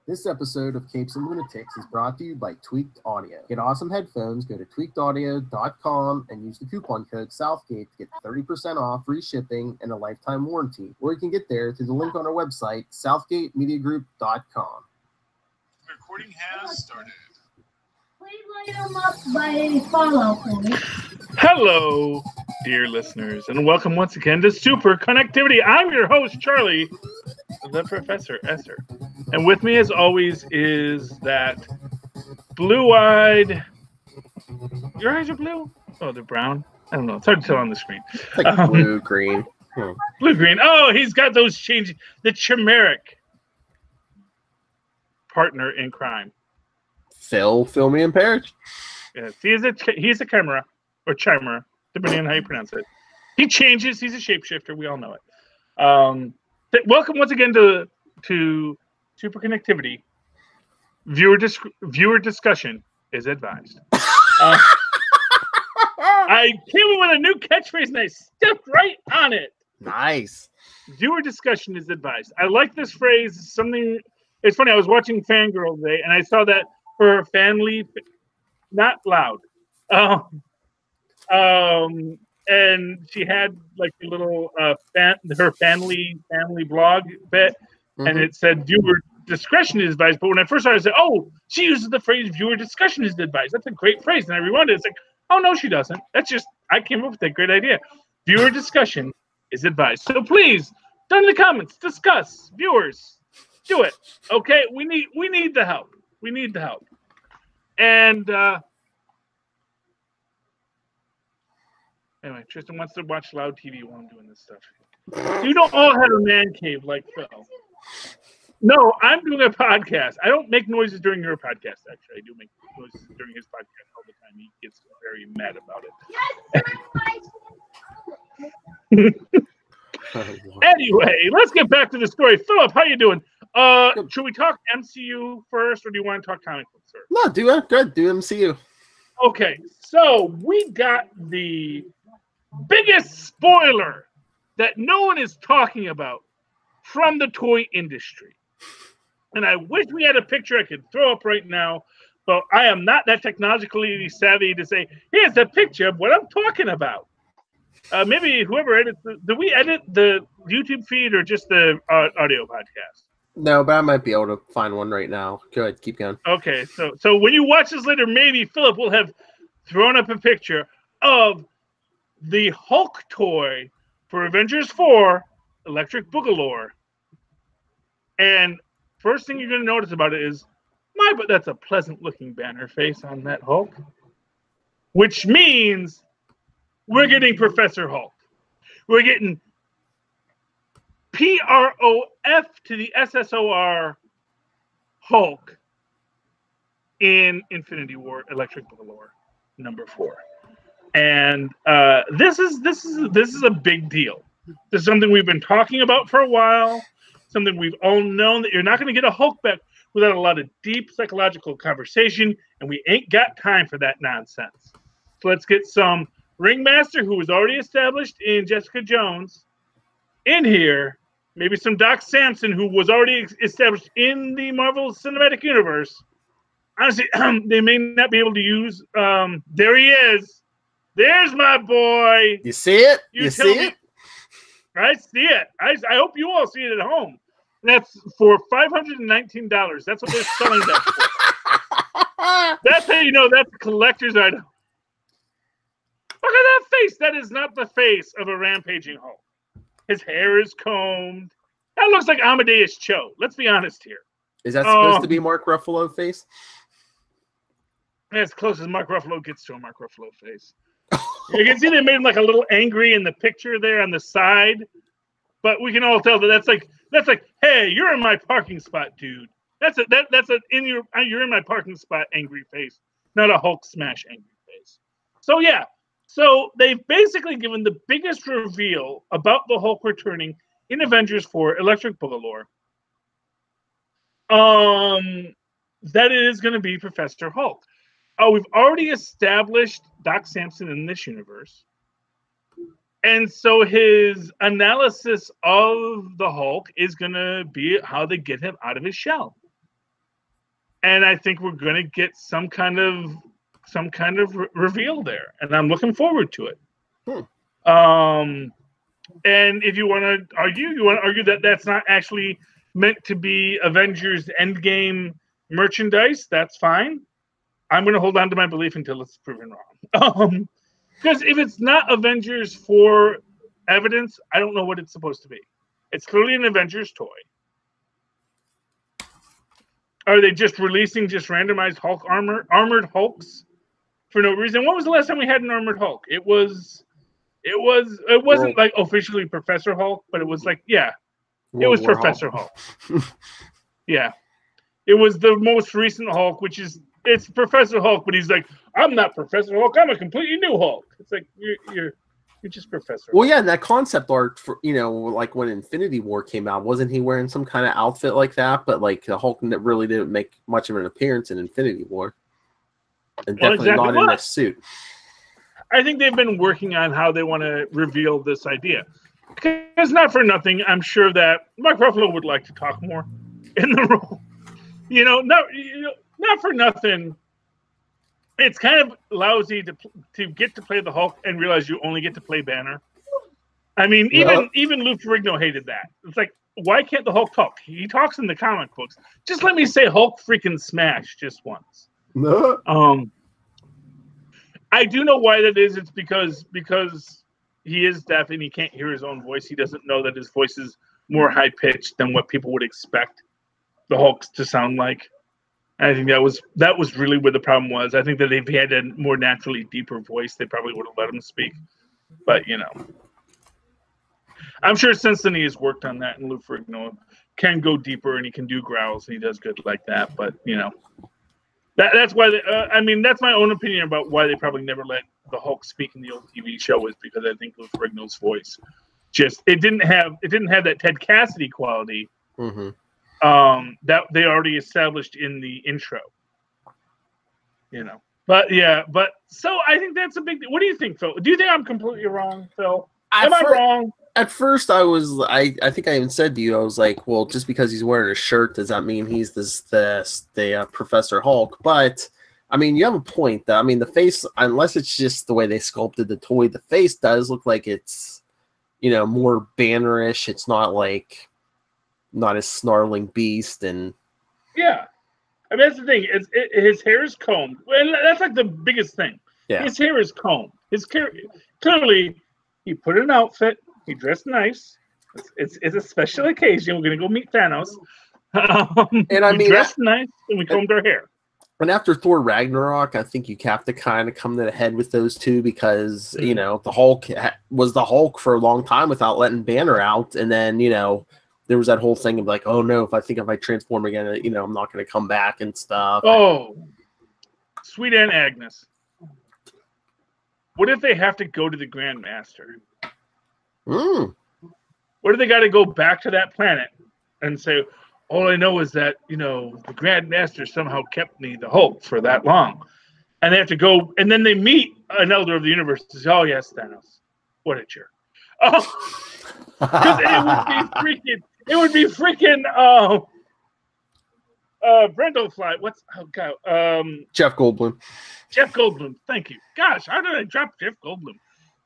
This episode of Capes and Lunatics is brought to you by Tweaked Audio. Get awesome headphones, go to tweakedaudio.com and use the coupon code Southgate to get 30% off, free shipping, and a lifetime warranty. Or you can get there through the link on our website, southgatemediagroup.com. Recording has started. Please light them up by Fallout for me. Hello, dear listeners, and welcome once again to Superconnectivity. I'm your host, Charlie, the Professor Esser. And with me, as always, is that blue-eyed... Your eyes are blue? Oh, they're brown? I don't know. It's hard to tell on the screen. It's like blue-green. Blue-green. Oh, he's got those changes. The chimeric partner in crime. Phil Perich. Yes, he's a chimera, or chimera, depending on how you pronounce it. He changes. He's a shapeshifter. We all know it. Welcome once again to Superconnectivity. Viewer discussion is advised. I came in with a new catchphrase and I stepped right on it. Nice. Viewer discussion is advised. I like this phrase. It's funny. I was watching Fangirl today and I saw that for her family, not loud. And she had like a little her family blog bit, and it said viewer discretion is advised. But when I first started, I said, "Oh, she uses the phrase viewer discretion is advised." That's a great phrase, and I rewound it. It's like, "Oh no, she doesn't." That's just I came up with that great idea. Viewer discussion is advised. So please, down in the comments, discuss. Viewers, do it. Okay, we need the help. We need the help. And anyway, Tristan wants to watch loud TV while I'm doing this stuff. You don't all have a man cave like Phil. No, I'm doing a podcast. I don't make noises during your podcast, actually. I do make noises during his podcast all the time. He gets very mad about it. Anyway, let's get back to the story. Philip, how you doing? Should we talk MCU first, or do you want to talk comic books first? No, do it. Good. Do MCU. Okay, so we got the biggest spoiler that no one is talking about from the toy industry. And I wish we had a picture I could throw up right now, but I am not that technologically savvy to say, here's a picture of what I'm talking about. Maybe whoever edits do we edit the YouTube feed or just the audio podcast? No, but I might be able to find one right now. Go ahead, keep going. Okay, so when you watch this later, maybe Philip will have thrown up a picture of the Hulk toy for Avengers 4, Electric Boogaloo. And first thing you're going to notice about it is, but that's a pleasant-looking banner face on that Hulk. Which means we're getting Professor Hulk. We're getting PROF to the SSOR Hulk in Infinity War Electric Boogaloo #4. And this is a big deal. This is something we've been talking about for a while, something we've all known, that you're not going to get a Hulk back without a lot of deep psychological conversation, and we ain't got time for that nonsense. So let's get some Ringmaster, who was already established in Jessica Jones, in here. Maybe some Doc Samson, who was already established in the Marvel Cinematic Universe. Honestly, they may not be able to use... there he is. There's my boy. You see it? You see it? I see it. I hope you all see it at home. That's for $519. That's what they're selling that for. That's how you know that's a collector's item. Look at that face. That is not the face of a rampaging Hulk. His hair is combed. That looks like Amadeus Cho. Let's be honest here. Is that supposed to be Mark Ruffalo face? As close as Mark Ruffalo gets to a Mark Ruffalo face. You can see they made him like a little angry in the picture there on the side, but we can all tell that that's like, hey, you're in my parking spot, dude. That's you're in my parking spot angry face, not a Hulk smash angry face. So yeah, so they've basically given the biggest reveal about the Hulk returning in Avengers 4 Electric Boogaloo. That it is going to be Professor Hulk. We've already established Doc Samson in this universe. And so his analysis of the Hulk is going to be how they get him out of his shell. and I think we're going to get some kind of reveal there, and I'm looking forward to it. And if you want to argue that that's not actually meant to be Avengers Endgame merchandise, that's fine. I'm going to hold on to my belief until it's proven wrong. Because if it's not Avengers for evidence, I don't know what it's supposed to be. It's clearly an Avengers toy. Are they just releasing randomized Hulk armored Hulks for no reason? When was the last time we had an armored Hulk? It wasn't like officially Professor Hulk, but it was like, yeah, it was Professor Hulk. Yeah. It was the most recent Hulk, it's Professor Hulk, but he's like, I'm not Professor Hulk, I'm a completely new Hulk. It's like you're just Professor Hulk. Well, yeah, and that concept art for, like when Infinity War came out, wasn't he wearing some kind of outfit like that? But like the Hulk really didn't make much of an appearance in Infinity War. And definitely not in a suit. I think they've been working on how they want to reveal this idea. Because not for nothing, I'm sure that Mark Ruffalo would like to talk more in the role. Not for nothing. It's kind of lousy to get to play the Hulk and realize you only get to play Banner. I mean, even Lou Ferrigno hated that. It's like, why can't the Hulk talk? He talks in the comic books. Just let me say Hulk freaking smash just once. No. I do know why that is. It's because he is deaf and he can't hear his own voice. He doesn't know that his voice is more high pitched than what people would expect the Hulk to sound like. And I think that was really where the problem was. I think that if he had a more naturally deeper voice, they probably would have let him speak. But I'm sure since then he has worked on that, and Lou Ferrigno can go deeper and he can do growls and he does good like that. But that's why. That's my own opinion about why they probably never let the Hulk speak in the old TV show, is because I think Lou Ferrigno's voice it didn't have that Ted Cassidy quality. Mm-hmm. That they already established in the intro. But so I think that's a big deal. What do you think, Phil? Do you think I'm completely wrong, Phil? Am I wrong? At first, I think I even said to you, I was like, well, just because he's wearing a shirt, does that mean he's the Professor Hulk? But I mean, you have a point. Though. I mean, the face, unless it's just the way they sculpted the toy, the face does look like it's more Bannerish. It's not a snarling beast, and yeah, I mean that's the thing. His hair is combed, and that's like the biggest thing. Yeah, his hair is combed. Clearly, he put an outfit. He dressed nice. It's a special occasion. We're gonna go meet Thanos. And I mean, dressed nice, and we combed our hair. And after Thor Ragnarok, I think you have to kind of come to the head with those two, because the Hulk was the Hulk for a long time without letting Banner out, and then there was that whole thing of like, oh no, if I transform again, I'm not going to come back and stuff. Oh, sweet Aunt Agnes. What if they have to go to the Grandmaster? What if they got to go back to that planet and say, all I know is that, the Grandmaster somehow kept me the Hulk for that long. And they have to go, and then they meet an Elder of the Universe and say, oh yes, Thanos. What a jerk. Because it would be freaking Brendolfly. Jeff Goldblum. Jeff Goldblum. Thank you. Gosh, how did I drop Jeff Goldblum?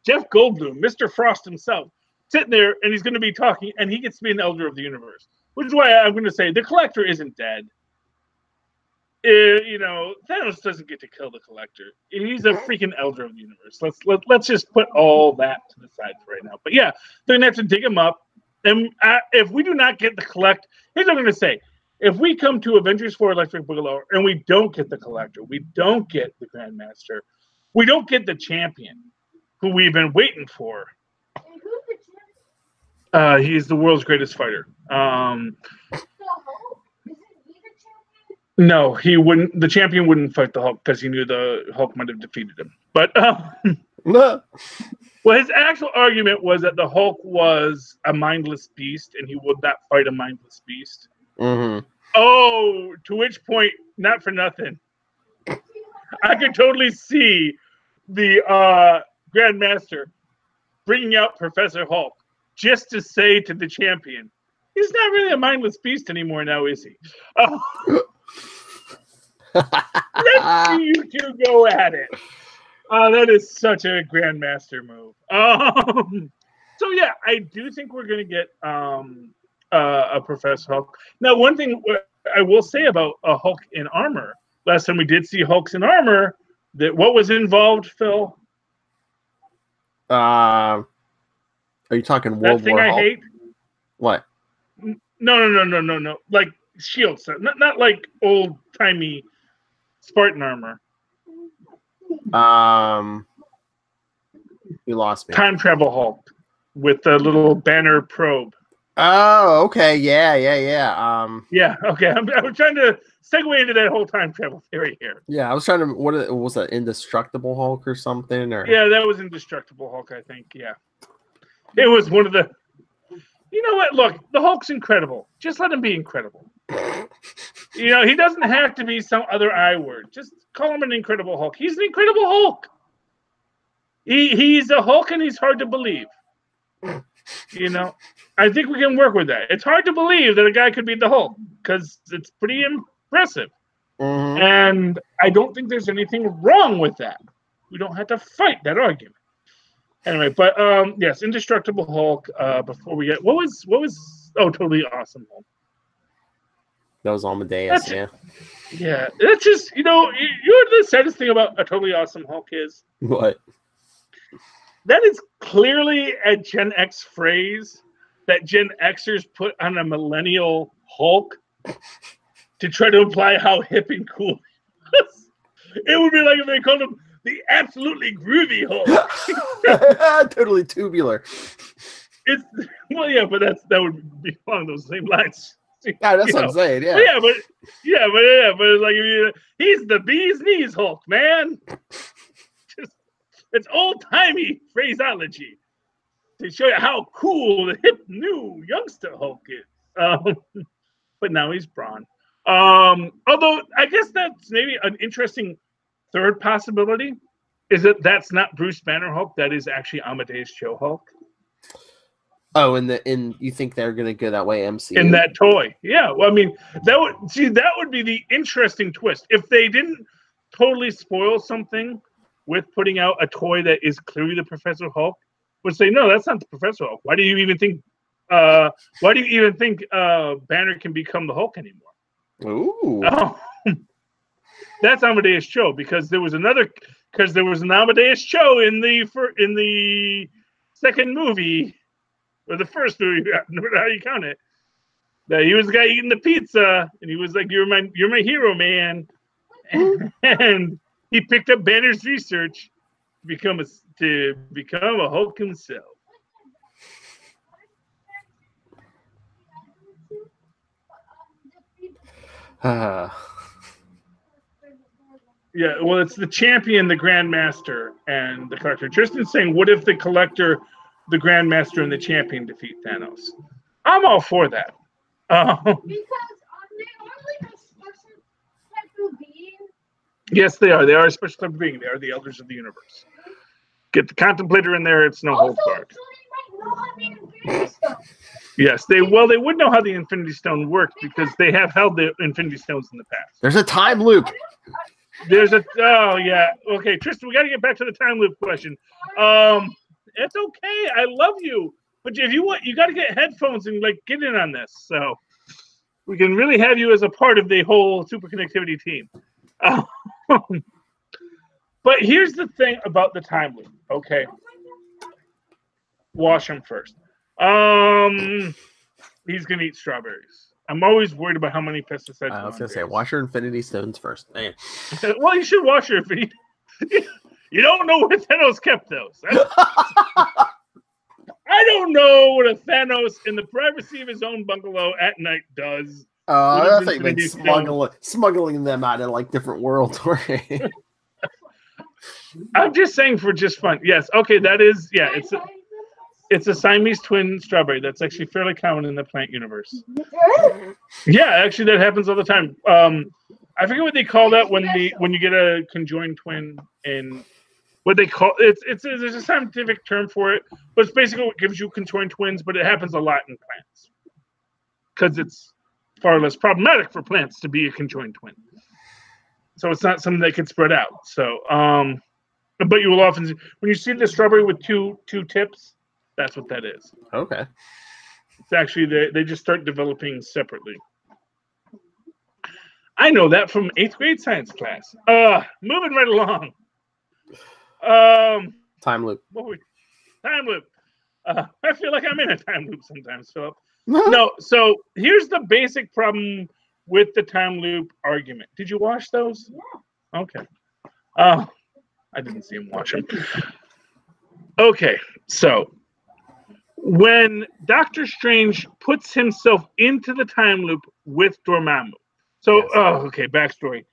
Jeff Goldblum, Mr. Frost himself, sitting there, and he's going to be talking, and he gets to be an Elder of the Universe. Which is why I'm going to say the Collector isn't dead. Thanos doesn't get to kill the Collector. He's a freaking Elder of the Universe. Let's just put all that to the side for right now. But yeah, they're going to have to dig him up. And if we do not get the Collect, here's what I'm going to say. If we come to Avengers 4 Electric Boogaloo and we don't get the Collector, we don't get the Grandmaster, we don't get the Champion, who we've been waiting for. He's the world's greatest fighter. No, he wouldn't. The Champion wouldn't fight the Hulk because he knew the Hulk might have defeated him. But well, his actual argument was that the Hulk was a mindless beast, and he would not fight a mindless beast. Mm-hmm. Oh, to which point, not for nothing, I could totally see the Grandmaster bringing out Professor Hulk just to say to the Champion, he's not really a mindless beast anymore now, is he? Let's see you two go at it. That is such a Grandmaster move. So yeah, I do think we're going to get a Professor Hulk. Now, one thing I will say about a Hulk in armor. Last time we did see Hulks in armor, what was involved, Phil? Are you talking World That thing War I Hulk? hate? What? No. Like shield set, not like old timey Spartan armor. You lost me. Time travel Hulk with the little banner probe. Oh, okay. Yeah. Yeah, okay. I'm trying to segue into that whole time travel theory here. Yeah, I was trying to. What was that? Indestructible Hulk or something? Or Yeah, that was Indestructible Hulk, I think. Yeah, it was one of the. You know what? Look, the Hulk's incredible. Just let him be incredible. You know, he doesn't have to be some other I word. Just call him an Incredible Hulk. He's an Incredible Hulk. He's a Hulk, and he's hard to believe. You know, I think we can work with that. It's hard to believe that a guy could be the Hulk because it's pretty impressive. Mm-hmm. And I don't think there's anything wrong with that. We don't have to fight that argument. Anyway, but yes, Indestructible Hulk. Before we get what was Totally Awesome Hulk. That was Amadeus. Yeah. That's just you know the saddest thing about a Totally Awesome Hulk is What? That is clearly a Gen X phrase that Gen Xers put on a millennial Hulk to try to imply how hip and cool he was. It would be like if they called him the absolutely groovy Hulk. Totally tubular. But that would be along those same lines. Yeah, that's what I'm saying. Yeah. But it's like he's the bee's knees Hulk, man. It's old-timey phraseology to show you how cool the hip new youngster Hulk is. But now he's Braun. Although I guess that's maybe an interesting third possibility is that that's not Bruce Banner Hulk. That is actually Amadeus Cho Hulk. Oh, you think they're gonna go that way, MCU? In that toy, yeah. Well, I mean, that would be the interesting twist if they didn't totally spoil something with putting out a toy that is clearly the Professor Hulk, would say, no, that's not the Professor Hulk. Why do you even think Banner can become the Hulk anymore? Ooh. That's Amadeus Cho because there was an Amadeus Cho in the second movie or the first movie, no matter how you count it. That he was the guy eating the pizza and he was like, You're my hero, man. And he picked up Banner's research to become a Hulk himself. Yeah, well, it's the champion, the Grandmaster, and the Collector. Tristan's saying, what if the Collector, the Grandmaster, and the champion defeat Thanos? I'm all for that. Because they are like a special type of being. Yes, they are. They are a special type of being. They are the elders of the universe. Get the Contemplator in there. It's no hold barred. Yes, they would know how the Infinity Stone worked because they have held the Infinity Stones in the past. There's a time loop. Okay, Tristan, we got to get back to the time loop question. It's okay. I love you, but if you want, you got to get headphones and get in on this, so we can really have you as a part of the whole Superconnectivity team. But here's the thing about the time loop. Okay, wash him first. He's gonna eat strawberries. I'm always worried about how many pesticides. I was gonna say, wash your Infinity Stones first. Man. Well, you should wash your Infinity. You don't know where Thanos kept those. I don't know what a Thanos in the privacy of his own bungalow at night does. I think been smuggling them out of different worlds. I'm just saying for just fun. Yes. Okay. That is. Yeah. It's a Siamese twin strawberry. That's actually fairly common in the plant universe. Yeah, actually, that happens all the time. I forget what they call that when you get a conjoined twin, and what they call there's a scientific term for it, but it's basically what gives you conjoined twins. But it happens a lot in plants because it's far less problematic for plants to be a conjoined twin. So it's not something that can spread out. So, but you will often see, when you see the strawberry with two tips, that's what that is. Okay. It's actually they just start developing separately. I know that from 8th grade science class. Moving right along. Time loop. Time loop. I feel like I'm in a time loop sometimes, Philip. No, so here's the basic problem with the time loop argument. Did you watch those? Yeah. Okay. I didn't see him watch them. Okay, so when Doctor Strange puts himself into the time loop with Dormammu. So, Yes. okay, backstory.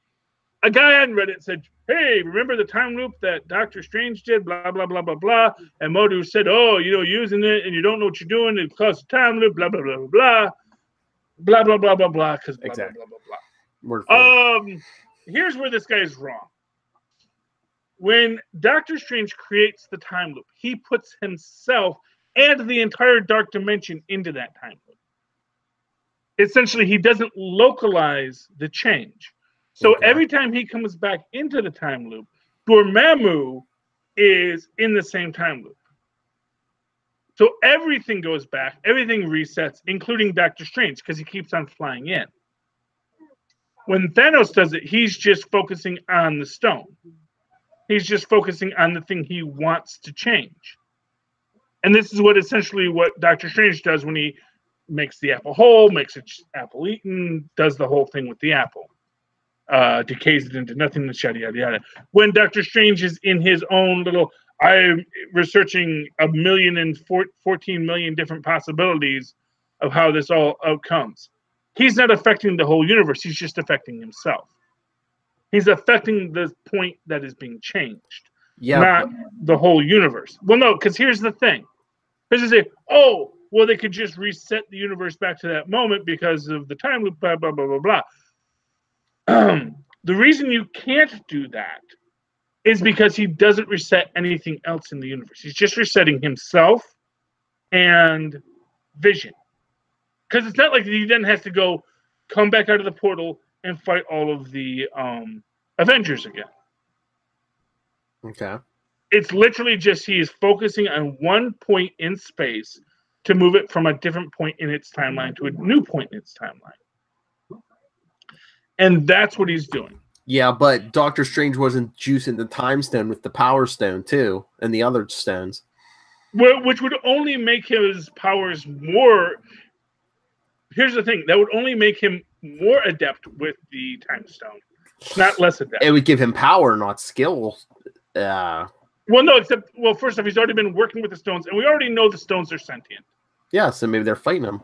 A guy on Reddit said, hey, remember the time loop that Doctor Strange did, blah, blah, blah, blah, blah. And Modu said, oh, using it and you don't know what you're doing, it causes a time loop, blah, blah, blah, blah, blah. Blah, blah, blah, blah, blah, because blah, Exactly. blah, blah, blah, blah. Here's where this guy is wrong. When Doctor Strange creates the time loop, he puts himself and the entire dark dimension into that time loop. Essentially, he doesn't localize the change. So every time he comes back into the time loop, Dormammu is in the same time loop. So everything goes back, everything resets, including Doctor Strange, because he keeps on flying in. When Thanos does it, he's just focusing on the stone. He's just focusing on the thing he wants to change. And this is essentially what Doctor Strange does when he makes the apple whole, makes it apple eaten, does the whole thing with the apple. Decays it into nothingness, yada, yada, yada. When Doctor Strange is in his own little, I'm researching 14 million different possibilities of how this all outcomes. He's not affecting the whole universe. He's just affecting himself. He's affecting the point that is being changed, not the whole universe. Well, no, because here's the thing. Because they say, oh, well, they could just reset the universe back to that moment because of the time loop, blah, blah, blah, blah, blah. The reason you can't do that is because he doesn't reset anything else in the universe. He's just resetting himself and Vision. Because it's not like he then has to come back out of the portal and fight all of the Avengers again. Okay. It's literally just he is focusing on one point in space to move it from a different point in its timeline to a new point in its timeline. And that's what he's doing. Yeah, but Doctor Strange wasn't juicing the time stone with the power stone too, and the other stones. Which would only make his powers more. Here's the thing: that would only make him more adept with the time stone, not less adept. It would give him power, not skill. Well, no, first off, he's already been working with the stones, and we already know the stones are sentient. Yeah, so maybe they're fighting him.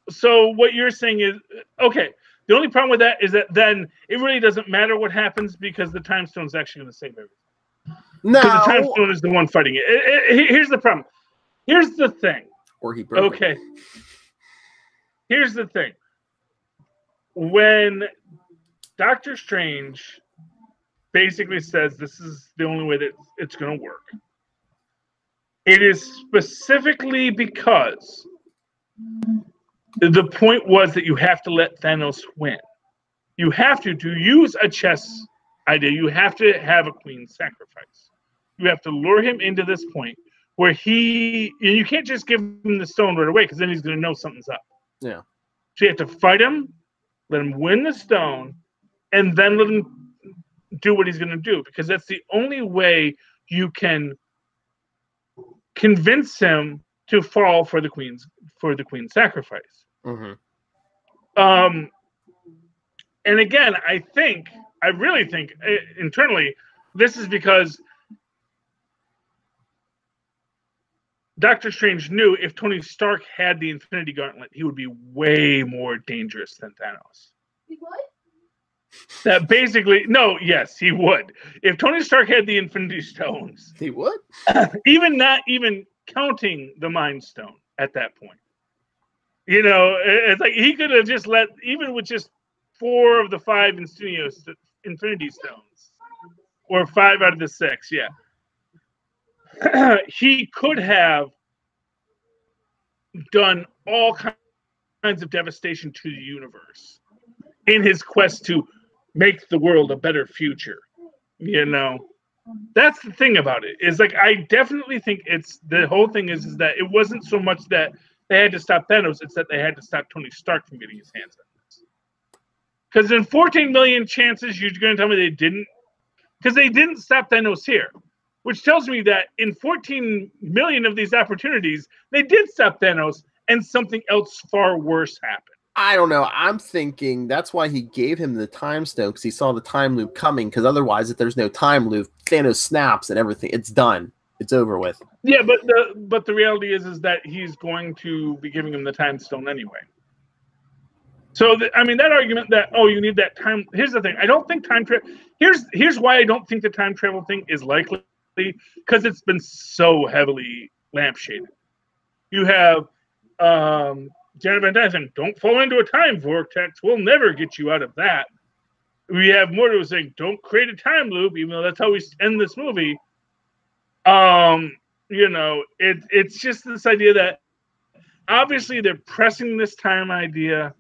So what you're saying is, okay, the only problem with that is that then it really doesn't matter what happens because the time stone is actually going to save everything. No. Because the time stone is the one fighting it. Here's the problem. Here's the thing. Or he broke it. Here's the thing. When Doctor Strange basically says this is the only way that it's going to work, it is specifically because the point was that you have to let Thanos win. You have to use a chess idea. You have to have a queen sacrifice. You have to lure him into this point where you can't just give him the stone right away because then he's going to know something's up. Yeah. So you have to fight him, let him win the stone, and then let him do what he's going to do, because that's the only way you can convince him to fall for the queen's sacrifice. Mm-hmm. And again, I really think internally, this is because Doctor Strange knew if Tony Stark had the Infinity Gauntlet, he would be way more dangerous than Thanos. He would? That basically, no, yes, he would. If Tony Stark had the Infinity Stones, he would? not even counting the Mind Stone at that point. It's like he could have just even with just 4 of the 5 Infinity Stones, or 5 out of the 6, yeah. He could have done all kinds of devastation to the universe in his quest to make the world a better future. You know, that's the thing about it. Is like I definitely think it's the whole thing is that it wasn't so much that they had to stop Thanos; it's that they had to stop Tony Stark from getting his hands on this. Because in 14 million chances, you're going to tell me they didn't? Because they didn't stop Thanos here, which tells me that in 14 million of these opportunities, they did stop Thanos, and something else far worse happened. I don't know. I'm thinking that's why he gave him the time stone, because he saw the time loop coming. Because otherwise, if there's no time loop, Thanos snaps and everything. It's done. It's over with. Yeah, but the reality is that he's going to be giving him the time stone anyway. So I mean that argument that you need that time. Here's the thing. I don't think time travel. Here's why I don't think the time travel thing is likely, because it's been so heavily lampshaded. You have Janet Van Dyne saying, "Don't fall into a time vortex. We'll never get you out of that." We have Mordo saying, "Don't create a time loop," even though that's how we end this movie. You know, it's just this idea that obviously they're pressing this time idea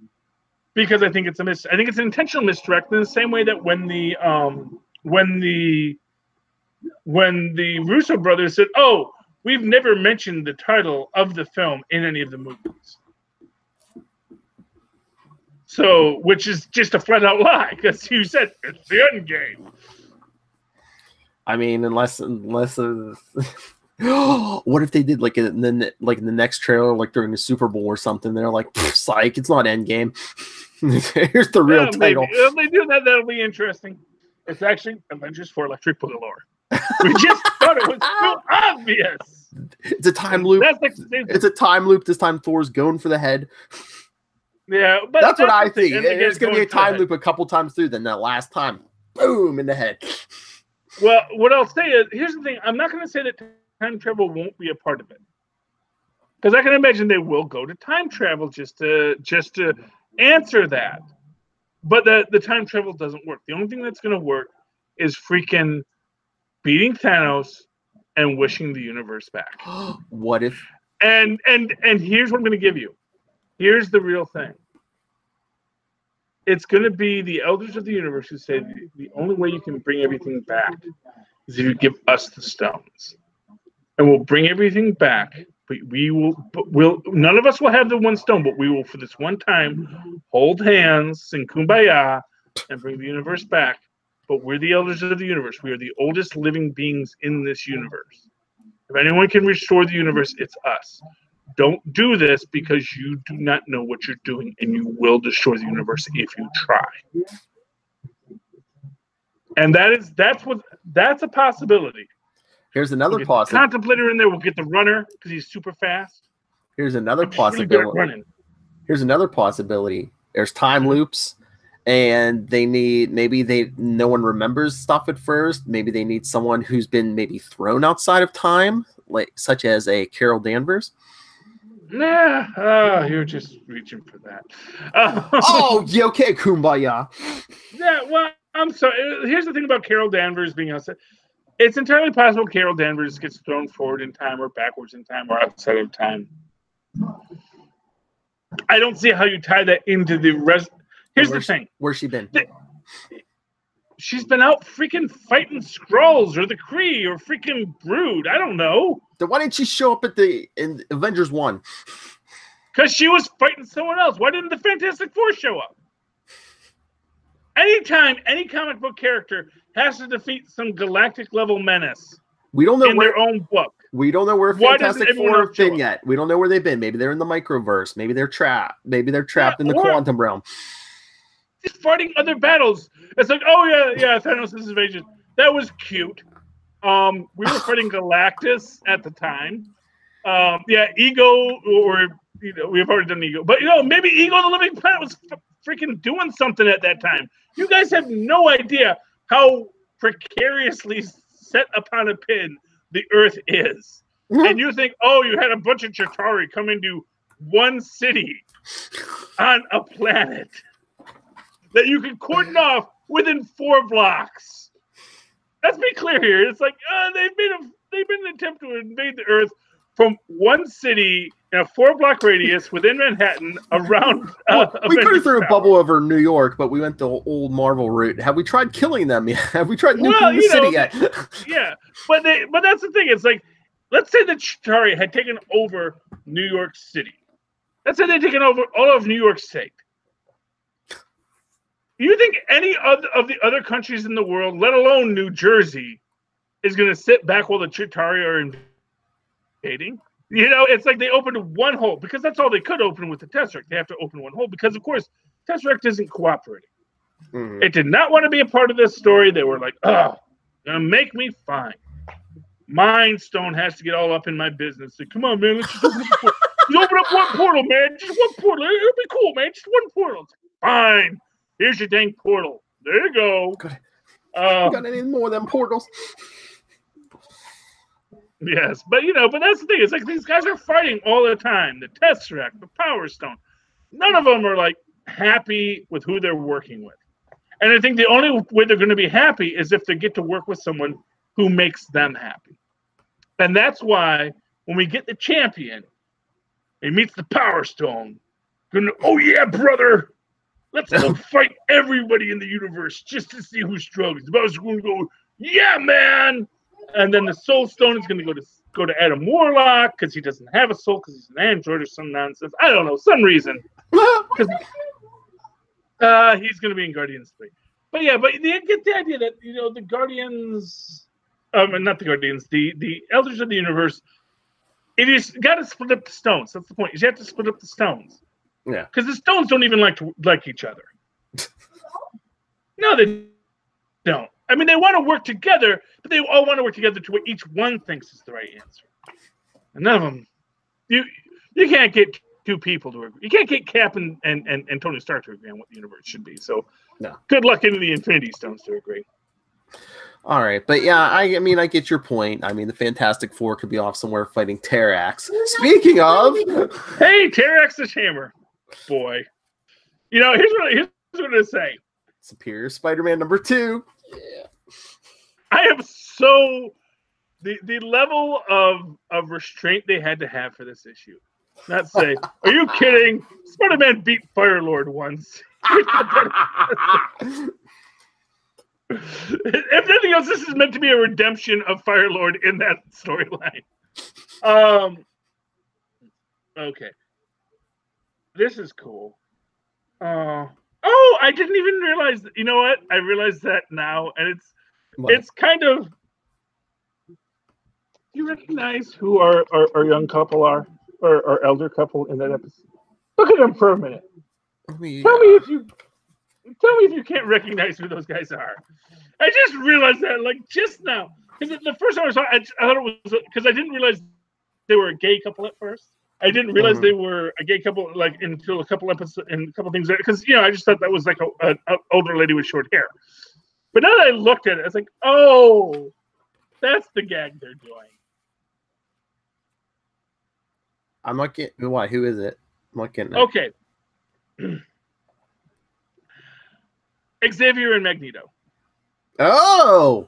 because I think it's I think it's an intentional misdirect in the same way that when the Russo brothers said, "Oh, we've never mentioned the title of the film in any of the movies." So, which is just a flat out lie, because you said it's the end game. I mean, unless what if they did like in the next trailer, like during the Super Bowl or something? They're like, "Psych, it's not Endgame." Here's the real title. Maybe. If they do that, that'll be interesting. It's actually Avengers 4 Electric Boogaloo. We just thought it was too obvious. It's a time loop. It's a time loop. This time Thor's going for the head. Yeah, but that's what I think. It's going to be a time loop a couple times through. Then that last time, boom, in the head. Well, what I'll say is, here's the thing. I'm not going to say that time travel won't be a part of it, because I can imagine they will go to time travel just to answer that. But the time travel doesn't work. The only thing that's going to work is freaking beating Thanos and wishing the universe back. What if? And here's what I'm going to give you. Here's the real thing. It's going to be the elders of the universe who say the only way you can bring everything back is if you give us the stones. And we'll bring everything back, but we'll none of us will have the one stone, but we will, for this one time, hold hands, sing Kumbaya, and bring the universe back. But we're the elders of the universe. We are the oldest living beings in this universe. If anyone can restore the universe, it's us. Don't do this because you do not know what you're doing, and you will destroy the universe if you try. And that's a possibility. Here's another possibility. Contemplator in there. We'll get the runner because he's super fast. Here's another possibility. Here's another possibility. There's time loops, and no one remembers stuff at first. Maybe they need someone who's been maybe thrown outside of time, like such as a Carol Danvers. Nah, you're just reaching for that. Okay, Kumbaya. Yeah, well, I'm sorry. Here's the thing about Carol Danvers being outside. It's entirely possible Carol Danvers gets thrown forward in time or backwards in time or outside of time. I don't see how you tie that into the rest. Here's the thing. Where's she been? She's been out freaking fighting Skrulls or the Kree or freaking Brood. I don't know. Then why didn't she show up in Avengers 1? Because she was fighting someone else. Why didn't the Fantastic Four show up? Anytime any comic book character has to defeat some galactic level menace, we don't know in their own book. We don't know where Fantastic Four have been yet. We don't know where they've been. Maybe they're in the microverse. Maybe they're trapped. Maybe they're trapped in the quantum realm. Just fighting other battles. It's like, oh yeah, Thanos' invasion. That was cute. We were fighting Galactus at the time. Ego, or we've already done Ego, but maybe Ego the Living Planet was freaking doing something at that time. You guys have no idea how precariously set upon a pin the Earth is. And you think, you had a bunch of Chitauri come into one city on a planet that you can cordon off within 4 blocks. Let's be clear here. It's like they've made an attempt to invade the Earth from one city in a 4-block radius within Manhattan around. We could have threw a bubble over New York, but we went the old Marvel route. Have we tried killing them yet? Have we tried nuking the city yet? Yeah, but that's the thing. It's like, let's say that Chitauri had taken over New York City. Let's say they'd taken over all of New York State. You think any of the other countries in the world, let alone New Jersey, is going to sit back while the Chitauri are invading? You know, it's like they opened one hole because that's all they could open with the Tesseract. They have to open one hole because, of course, Tesseract isn't cooperating. Mm-hmm. It did not want to be a part of this story. They were like, oh, gonna make me fine. Mind Stone has to get all up in my business. Like, come on, man, let's just open up one portal, man. Just one portal. It'll be cool, man. Just one portal. Fine. Here's your dang portal. There you go. Got any more of them portals? Yes, but that's the thing. It's like these guys are fighting all the time. The Tesseract, the Power Stone. None of them are like happy with who they're working with. And I think the only way they're going to be happy is if they get to work with someone who makes them happy. And that's why when we get the champion, he meets the Power Stone. Oh yeah, brother. Let's go fight everybody in the universe just to see who struggles. The Power Stone's going to go, yeah, man. And then the Soul Stone is going to go to Adam Warlock because he doesn't have a soul because he's an android or some nonsense. I don't know, some reason. Because he's going to be in Guardians 3. But yeah, but they get the idea that the Guardians, not the Guardians, the Elders of the Universe. It is got to split up the stones. That's the point. You have to split up the stones. Yeah. Because the stones don't even like each other. No, they don't. I mean, they want to work together, but they all want to work together to what each one thinks is the right answer. And none of them, you can't get two people to agree. You can't get Cap and Tony Stark to agree on what the universe should be. So, no. Good luck into the Infinity Stones to agree. All right, but yeah, I mean, I get your point. I mean, the Fantastic Four could be off somewhere fighting Terrax. Speaking of, hey, Terrax the Hammer, boy. Here's what I'm gonna say. Superior Spider-Man #2. Yeah. I am so the level of restraint they had to have for this issue. Not say, are you kidding? Spider-Man beat Firelord once. If nothing else, this is meant to be a redemption of Firelord in that storyline. Okay. This is cool. I didn't even realize that. You know what? I realized that now, and it's kind of. Do you recognize who our young couple are, or our elder couple in that episode? Look at them for a minute. Tell me if you can't recognize who those guys are. I just realized that just now, because the first time I saw it, I thought it was because I didn't realize they were a gay couple at first. I didn't realize they were a gay couple until a couple episodes and a couple things because I just thought that was like an older lady with short hair. But now that I looked at it, I was like, oh, that's the gag they're doing. I'm not getting why. Who is it? I'm not getting it. Okay. Xavier and Magneto. Oh.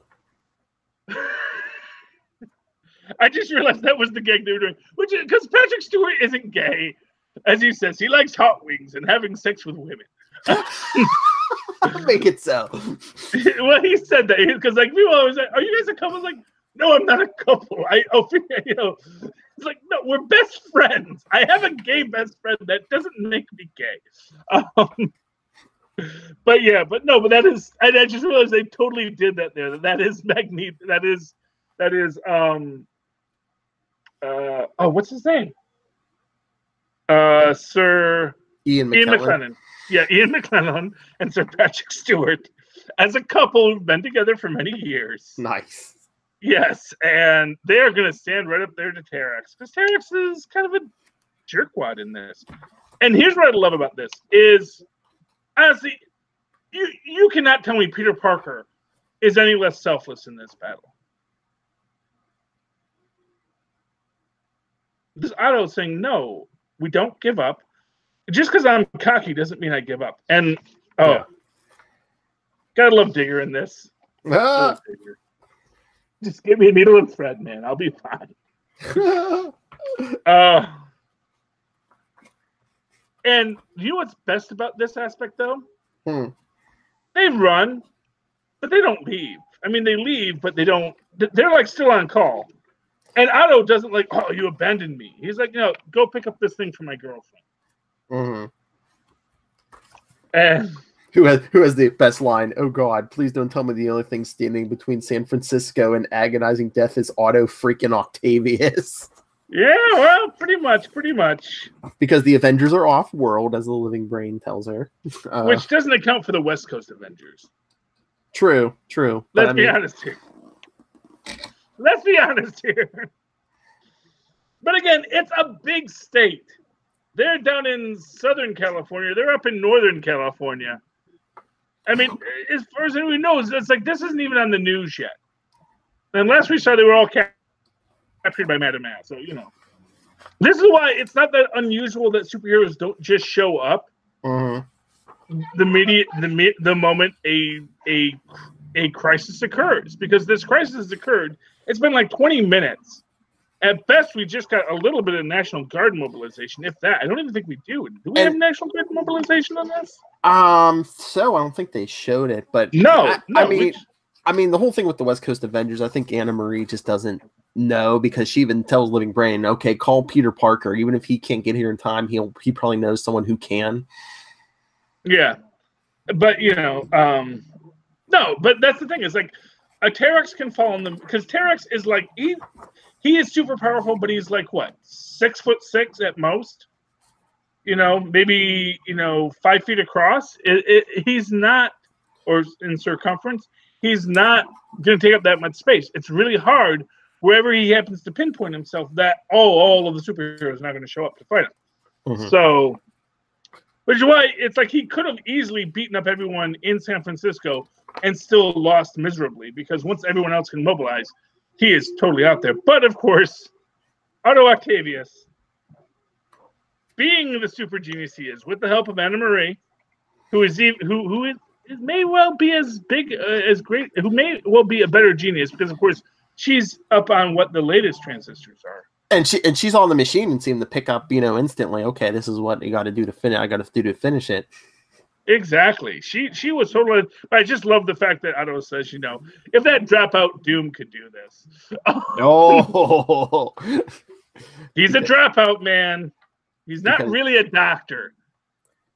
I just realized that was the gag they were doing, which is because Patrick Stewart isn't gay, as he says. He likes hot wings and having sex with women. Make it so. Well, he said that because people always say, "Are you guys a couple?" I was like, "No, I'm not a couple." It's like, no, we're best friends. I have a gay best friend. That doesn't make me gay. But that is. I just realized they totally did that there. That is Magneto. That is. What's his name? Sir Ian McKellen. Yeah, Ian McKellen and Sir Patrick Stewart as a couple who've been together for many years. Nice. Yes, and they are going to stand right up there to Terrax because Terrax is kind of a jerkwad in this. And here's what I love about this is, honestly, you cannot tell me Peter Parker is any less selfless in this battle. This Otto is saying, no, we don't give up. Just because I'm cocky doesn't mean I give up. And, gotta love Digger in this. Digger. Just give me a needle and thread, man. I'll be fine. And you know what's best about this aspect, though? Hmm. They run, but they don't leave. I mean, they leave, but they don't. They're like still on call. And Otto doesn't like, oh, you abandoned me. He's like, no, go pick up this thing for my girlfriend. Mm-hmm. And who has the best line? Oh God, please don't tell me the only thing standing between San Francisco and agonizing death is Otto freaking Octavius. Yeah, well, pretty much. Because the Avengers are off-world, as the living brain tells her. Which doesn't account for the West Coast Avengers. True. Let's be honest here. But again, it's a big state. They're down in Southern California. They're up in Northern California. I mean, as far as anyone knows, it's like this isn't even on the news yet. And last we saw, they were all captured by Madame Mass. So, you know. This is why it's not that unusual that superheroes don't just show up. Mm-hmm. The moment a crisis occurs, because this crisis has occurred. It's been like 20 minutes. At best, we just got a little bit of National Guard mobilization, if that. I don't even think we do. Do we have National Guard mobilization on this? So I don't think they showed it, but no. I mean, the whole thing with the West Coast Avengers, I think Anna Marie just doesn't know, because she even tells Living Brain, okay, call Peter Parker. Even if he can't get here in time, he probably knows someone who can. Yeah, but you know, no, but that's the thing. Is like a Terex can fall on them, because Terex is like he is super powerful, but he's like what, 6'6" at most. You know, maybe 5 feet across. He's not, or in circumference, he's not going to take up that much space. It's really hard wherever he happens to pinpoint himself that all of the superheroes are not going to show up to fight him. Mm-hmm. So, which is why it's like he could have easily beaten up everyone in San Francisco and still lost miserably, because once everyone else can mobilize, he is totally out there. But of course, Otto Octavius, being the super genius he is, with the help of Anna Marie, who may well be as big as great, who may well be a better genius, because of course she's up on what the latest transistors are. And she's on the machine and seemed to pick up, instantly. Okay, this is what you got to do to finish. I got to do to finish it. Exactly. She was totally. I just love the fact that Otto says, if that dropout Doom could do this. Oh, he's a dropout, man. He's not really a doctor.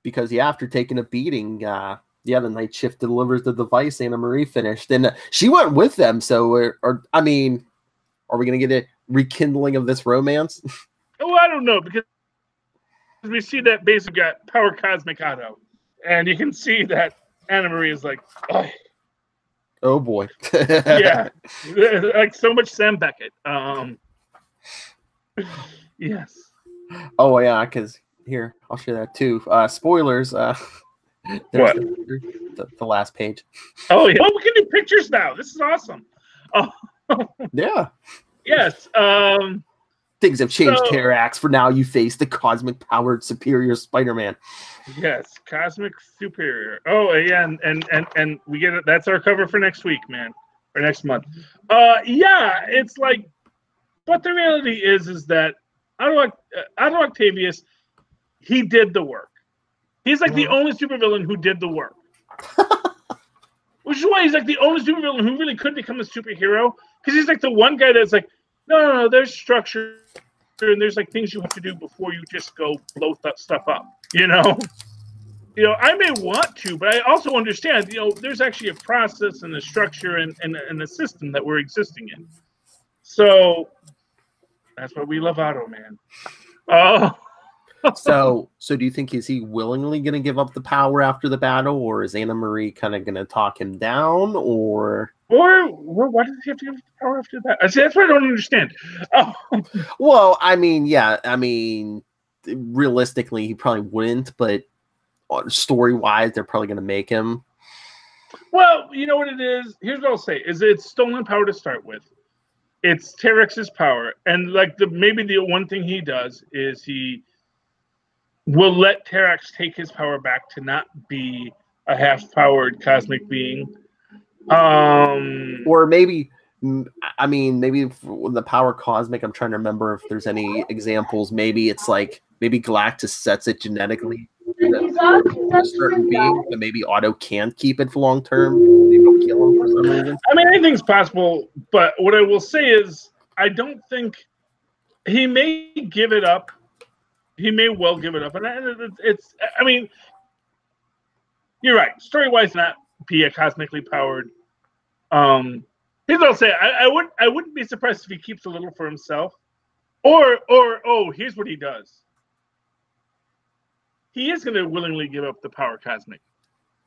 Because after taking a beating, the night shift delivers the device Anna Marie finished, and she went with them. So, are we going to get a rekindling of this romance? Oh, I don't know, because we see that basically got power cosmic Otto, and you can see that Anna Marie is like, oh boy, yeah, like so much Sam Beckett. Yes. Oh yeah, because here I'll share that too. Spoilers. What? The last page. Oh yeah. Oh, we can do pictures now. This is awesome. Oh. Yeah. Yes. Things have changed, Terax. For now, you face the cosmic-powered superior Spider-Man. Yes, cosmic superior. Oh yeah, and we get it. That's our cover for next week, man, or next month. Yeah, it's like, but the reality is that Otto Octavius, he did the work. He's like the only supervillain who did the work. Which is why he's like the only supervillain who really could become a superhero, because he's like the one guy that's like, no, there's structure and there's like things you have to do before you just go blow stuff up. I may want to, but I also understand, there's actually a process and a structure and a system that we're existing in. So that's why we love Otto, man. Oh. So do you think, is he willingly going to give up the power after the battle, or is Anna Marie kind of going to talk him down, or why does he have to give up the power after that? See, that's what I don't understand. Oh. Well, realistically, he probably wouldn't, but story-wise, they're probably going to make him. Well, you know what it is? Here's what I'll say: is it's stolen power to start with. It's Terex's power, and like maybe the one thing he does is he will let Terex take his power back to not be a half-powered cosmic being. Or maybe I mean, maybe with the power cosmic, I'm trying to remember if there's any examples. Maybe it's like maybe Galactus sets it genetically a certain being, but maybe Otto can't keep it for long term. Maybe it'll kill him for some reason. I mean, anything's possible, but what I will say is, I don't think he may give it up. He may well give it up, and it's. I mean, you're right. Story-wise, not be a cosmically powered. Here's what I'll say. I wouldn't be surprised if he keeps a little for himself, or here's what he does. He is going to willingly give up the power cosmic.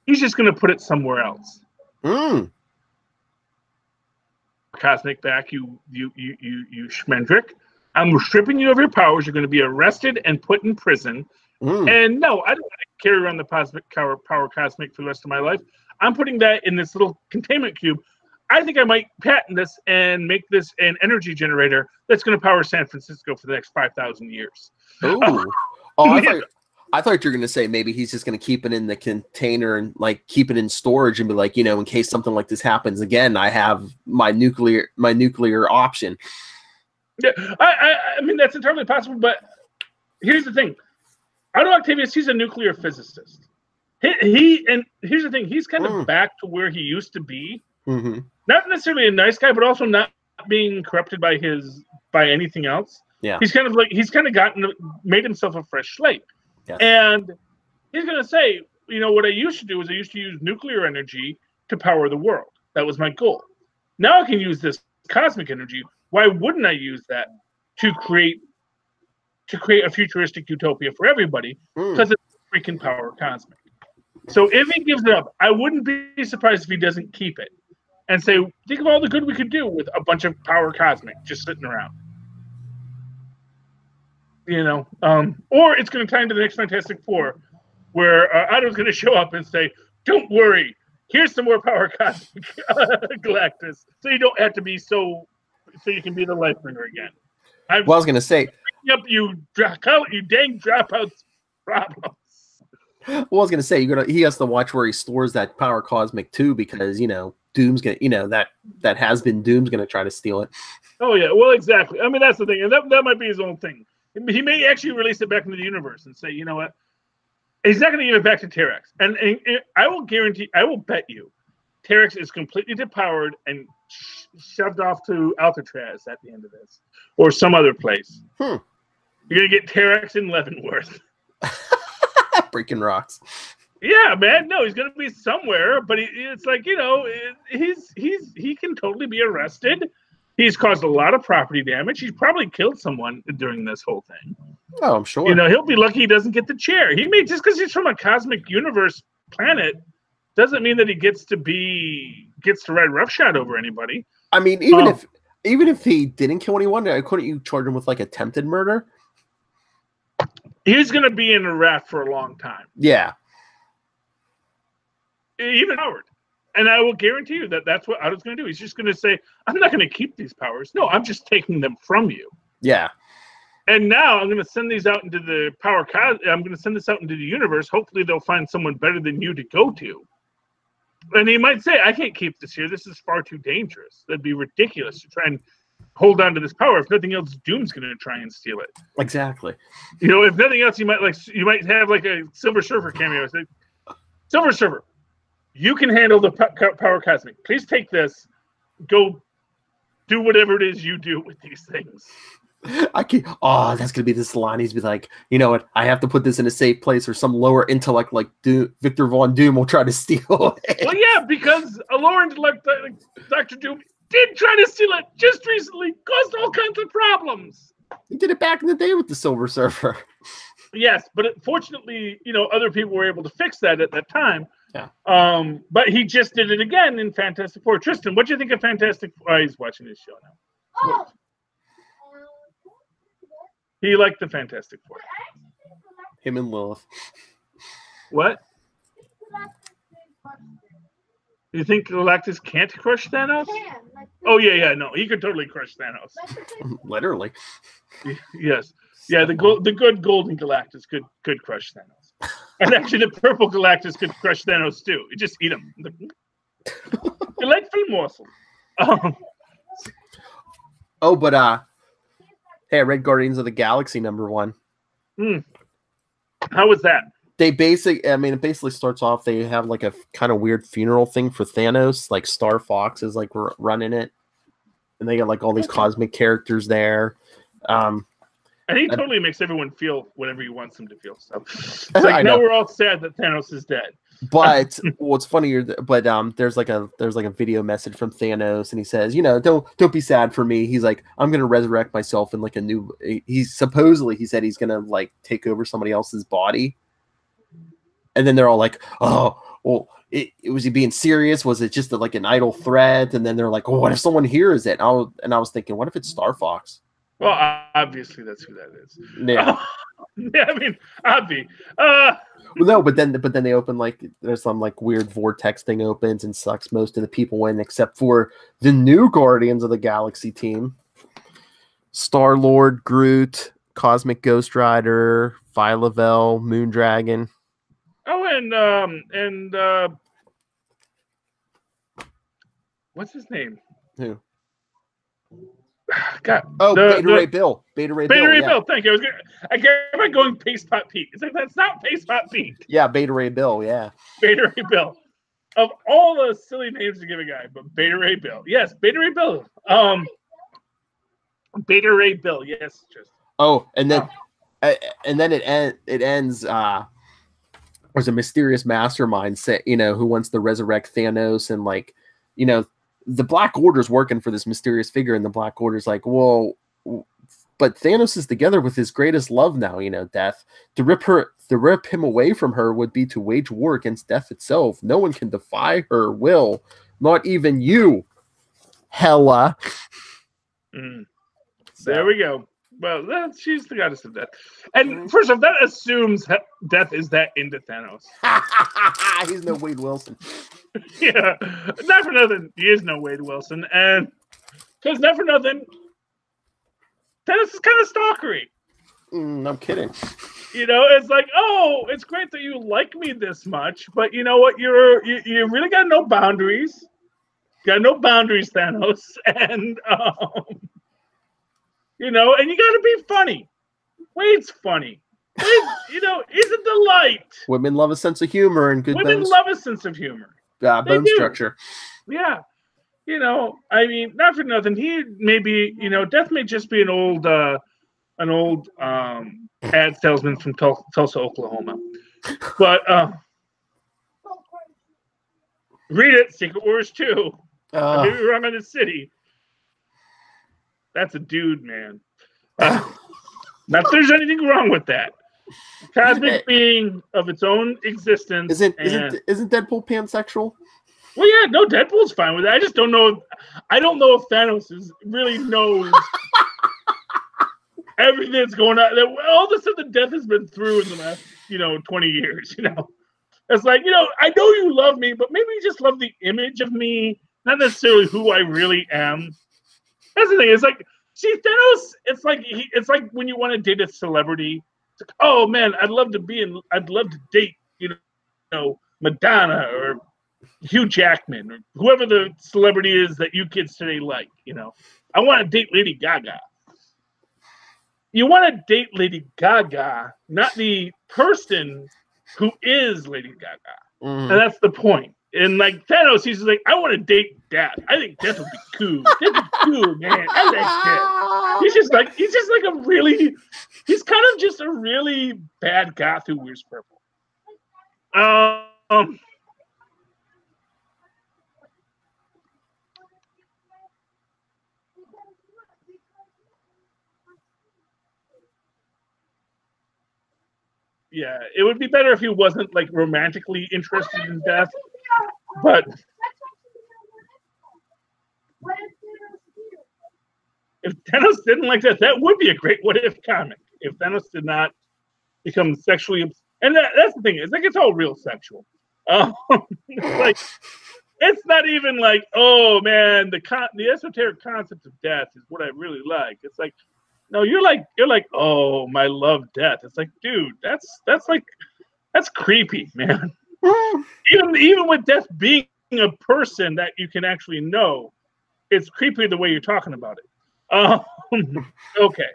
He's just going to put it somewhere else. Cosmic back, you Schmendrick. I'm stripping you of your powers. You're going to be arrested and put in prison. And no, I don't want to carry around the power cosmic for the rest of my life. I'm putting that in this little containment cube. I think I might patent this and make this an energy generator that's going to power San Francisco for the next 5,000 years. I thought you were going to say maybe he's just going to keep it in the container and like keep it in storage and be like, you know, in case something like this happens again, I have my nuclear option. Yeah, I mean, that's entirely possible, but here's the thing. Otto Octavius, he's a nuclear physicist. And here's the thing, he's kind of back to where he used to be. Not necessarily a nice guy, but also not being corrupted by anything else. Yeah. He's kind of made himself a fresh slate. Yes. And he's going to say, you know, what I used to do is I used to use nuclear energy to power the world. That was my goal. Now I can use this cosmic energy. Why wouldn't I use that to create a futuristic utopia for everybody? Because it's freaking power cosmic. So if he gives it up, I wouldn't be surprised if he doesn't keep it and say, think of all the good we could do with a bunch of power cosmic just sitting around. You know, or it's going to tie into the next Fantastic Four, where Otto's going to show up and say, "Don't worry, here's some more power cosmic Galactus, so you don't have to be so you can be the Lightbringer again." I was going to say, up you dang dropouts problems. Well, I was going to say he has to watch where he stores that power cosmic too, because you know Doom's gonna, you know that has been Doom's going to try to steal it. Oh yeah, well exactly. I mean that's the thing, and that might be his own thing. He may actually release it back into the universe and say, you know what? He's not going to give it back to Terex. And I will bet you, Terex is completely depowered and shoved off to Alcatraz at the end of this, or some other place. You're going to get Terex in Leavenworth. Breaking rocks. Yeah, man. No, he's going to be somewhere, but it's like, you know, he can totally be arrested. He's caused a lot of property damage. He's probably killed someone during this whole thing. Oh, I'm sure. You know, he'll be lucky he doesn't get the chair. He may, just because he's from a cosmic universe planet, doesn't mean that he gets to ride roughshod over anybody. I mean, even if he didn't kill anyone, couldn't you charge him with like attempted murder? He's going to be in a raft for a long time. Yeah. Even Howard. And I will guarantee you that that's what Otto's going to do. He's just going to say, I'm not going to keep these powers. No, I'm just taking them from you. Yeah. And now I'm going to send these out into the I'm going to send this out into the universe. Hopefully they'll find someone better than you to go to. And he might say, I can't keep this here. This is far too dangerous. That'd be ridiculous to try and hold on to this power. If nothing else, Doom's going to try and steal it. Exactly. You know, if nothing else, you might have like a Silver Surfer cameo. Say, Silver Surfer, you can handle the power cosmic. Please take this. Go do whatever it is you do with these things. That's gonna be this line. He's be like, you know what? I have to put this in a safe place, or some lower intellect like Victor Von Doom will try to steal it. Well, yeah, because a lower intellect like Dr. Doom did try to steal it just recently, caused all kinds of problems. He did it back in the day with the Silver Surfer. Yes, but fortunately, you know, other people were able to fix that at that time. Yeah. But he just did it again in Fantastic Four. Tristan, what do you think of Fantastic Four? He's watching his show now. Oh. He liked the Fantastic Four. Him and Lilith. What? You think Galactus can't crush Thanos? Oh yeah, no, he could totally crush Thanos. Literally. Yes. Yeah, the good golden Galactus could crush Thanos. And actually the purple Galactus could crush Thanos too. You just eat him. Delightful morsel. Oh, but hey, I read Guardians of the Galaxy #1. How was that? It basically starts off, they have like a kind of weird funeral thing for Thanos, like Star Fox is like running it, and they got like all these cosmic characters there. And he totally makes everyone feel whatever he wants them to feel. So it's like now we're all sad that Thanos is dead. But what's funnier, there's like a video message from Thanos, and he says, don't be sad for me. He's like, I'm gonna resurrect myself in like a new. He said he's gonna like take over somebody else's body. And then they're all like, oh, well, was he being serious? Was it just like an idle threat? And then they're like, oh, what if someone hears it? And I was thinking, what if it's Star Fox? Well, obviously that's who that is. Yeah. Yeah, I mean, obvi. Well, no, but then they open like there's some like weird vortex thing opens and sucks most of the people in except for the new Guardians of the Galaxy team: Star-Lord, Groot, Cosmic Ghost Rider, Phyla-Vell, Moondragon. Oh, and what's his name? Who? God. Oh, Beta Ray Bill. Beta Ray Bill. Thank you. I kept going Paste Pot Pete. It's like that's not Paste Pot Pete. Yeah, Beta Ray Bill. Yeah. Beta Ray Bill. Of all the silly names to give a guy, but Beta Ray Bill. Yes, Beta Ray Bill. Beta Ray Bill. Yes, just. Oh, and then it ends. There's a mysterious mastermind who wants to resurrect Thanos, and like, the Black Order's working for this mysterious figure, and the Black Order's like, well, but Thanos is together with his greatest love now, Death. To rip him away from her would be to wage war against death itself. No one can defy her will, not even you, Hela. There we go. Well, she's the goddess of death. And first off, that assumes death is that into Thanos. He's no Wade Wilson. Yeah. Not for nothing, he is no Wade Wilson. And because not for nothing, Thanos is kind of stalkery. I'm kidding. It's like, oh, it's great that you like me this much, but you know what? You really got no boundaries. Got no boundaries, Thanos. And and you got to be funny. Wade's funny. Wade, he's a delight. Women love a sense of humor and good. Women love a sense of humor. Bone structure. Yeah, I mean, not for nothing. He may be, Death may just be an old ad salesman from Tulsa, Oklahoma. But read it, Secret Wars 2. Maybe Run in the City. That's a dude, man. Not that there's anything wrong with that. Cosmic being of its own existence. Isn't Deadpool pansexual? Well, yeah, no, Deadpool's fine with it. I just don't know. I don't know if Thanos really knows everything that's going on. All the stuff that Death has been through in the last, 20 years. It's like, I know you love me, but maybe you just love the image of me, not necessarily who I really am. That's the thing. It's like, see, Thanos. It's like when you want to date a celebrity. It's like, oh man, I'd love to date, Madonna or Hugh Jackman or whoever the celebrity is that you kids today like. I want to date Lady Gaga. You want to date Lady Gaga, not the person who is Lady Gaga, and that's the point. And like Thanos, he's just like, I want to date Death. I think Death would be cool. Death would be cool, man. I like Death. He's kind of just a really bad goth who wears purple. Yeah, it would be better if he wasn't like romantically interested in Death. But if Thanos didn't like that would be a great what if comic. If Thanos did not become sexually, and that's the thing. It's like it's all real sexual. It's not even like, oh man, the esoteric concept of death is what I really like. It's like, no, you're like, oh, my love, Death. It's like, dude, that's creepy, man. Even with Death being a person that you can actually know, it's creepy the way you're talking about it. Okay.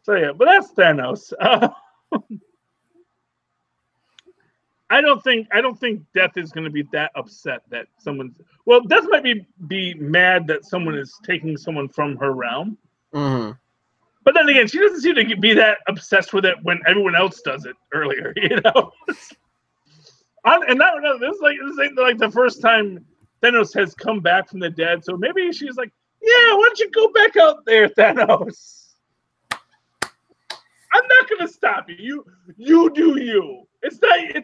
So yeah, but that's Thanos. I don't think Death is going to be that upset that someone's. Well, Death might be mad that someone is taking someone from her realm. Mm-hmm. But then again, she doesn't seem to be that obsessed with it when everyone else does it earlier. You know. This ain't like the first time Thanos has come back from the dead. So maybe she's like, "Yeah, why don't you go back out there, Thanos? I'm not going to stop you. You do you. It's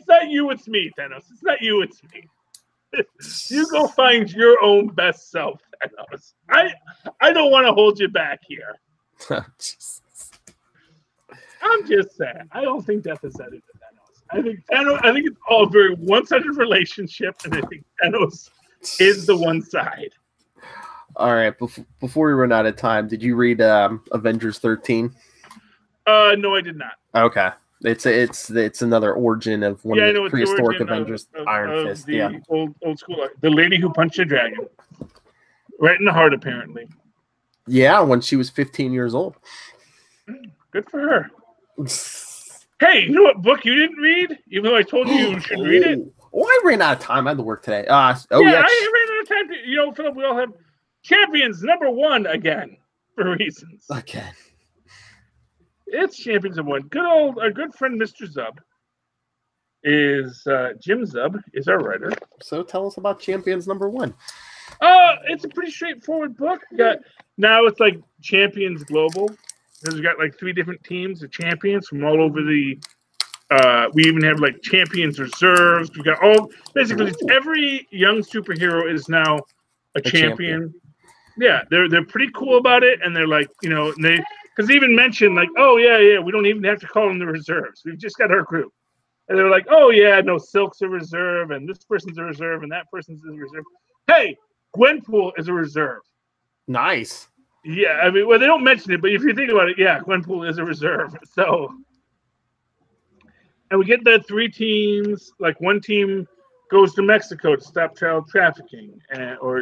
not you, it's me, Thanos. It's not you, it's me. You go find your own best self, Thanos. I don't want to hold you back here. I'm just saying. I don't think Death is that into Thanos. I think it's all a very one-sided relationship, and I think Thanos is the one side. All right. Before we run out of time, did you read Avengers 13? No, I did not. Okay. It's another origin of one of the prehistoric Avengers, Iron Fist. Old school. The lady who punched a dragon. Right in the heart, apparently. Yeah, when she was 15 years old. Good for her. Hey, you know what book you didn't read? Even though I told you should read it. Oh, I ran out of time. I had to work today. I ran out of time. Philip, we all have Champions #1 again for reasons. Again. It's Champions #1. Our good friend Mr. Zub is Jim Zub is our writer. So tell us about Champions #1. It's a pretty straightforward book. Now it's like Champions Global. We've got like 3 different teams of champions from all over the. We even have like Champions Reserves. We've got basically every young superhero is now a champion. Yeah, they're pretty cool about it, and they're like because they even mentioned like, oh yeah, we don't even have to call them the reserves. We've just got our group, and they're like, oh yeah, no, Silk's a reserve, and this person's a reserve, and that person's a reserve. Hey, Gwenpool is a reserve. Nice. Yeah, I mean, well, they don't mention it, but if you think about it, yeah, Gwenpool is a reserve. So, and we get the 3 teams. Like one team goes to Mexico to stop child trafficking or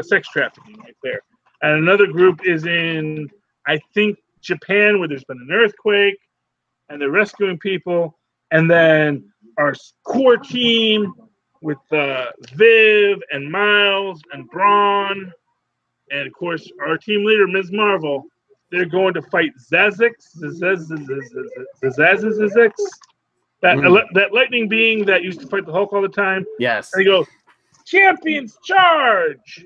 sex trafficking right there, and another group is in, I think, Japan, where there's been an earthquake, and they're rescuing people. And then our core team with Viv and Miles and Braun. And, of course, our team leader, Ms. Marvel, they're going to fight Zazix, that lightning being that used to fight the Hulk all the time. Yes. And they go, Champions Charge!